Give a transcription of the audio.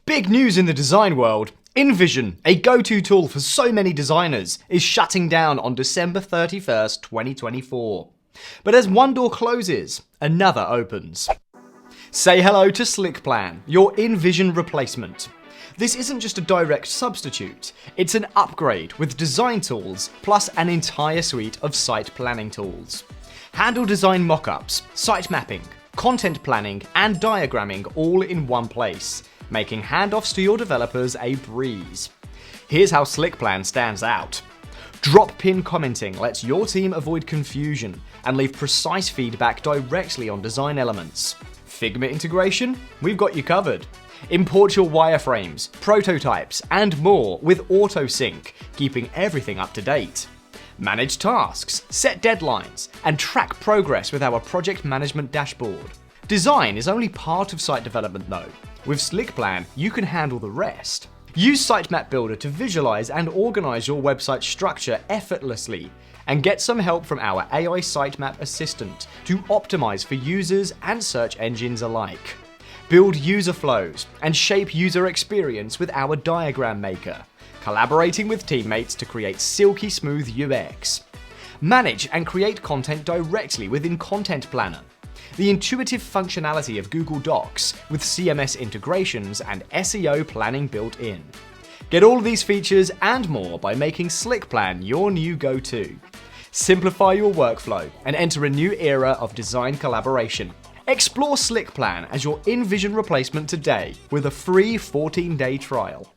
Big news in the design world. InVision, a go-to tool for so many designers, is shutting down on December 31st, 2024. But as one door closes, another opens. Say hello to Slickplan, your InVision replacement. This isn't just a direct substitute, it's an upgrade with design tools plus an entire suite of site planning tools. Handle design mockups, site mapping, content planning, and diagramming all in one place, making handoffs to your developers a breeze. Here's how Slickplan stands out. Drop pin commenting lets your team avoid confusion and leave precise feedback directly on design elements. Figma integration? We've got you covered. Import your wireframes, prototypes, and more with auto-sync, keeping everything up to date. Manage tasks, set deadlines, and track progress with our project management dashboard. Design is only part of site development though. With Slickplan, you can handle the rest. Use Sitemap Builder to visualize and organize your website structure effortlessly, and get some help from our AI sitemap assistant to optimize for users and search engines alike. Build user flows and shape user experience with our diagram maker, collaborating with teammates to create silky smooth UX. Manage and create content directly within Content Planner, the intuitive functionality of Google Docs with CMS integrations and SEO planning built in. Get all of these features and more by making Slickplan your new go-to. Simplify your workflow and enter a new era of design collaboration. Explore Slickplan as your InVision replacement today with a free 14-day trial.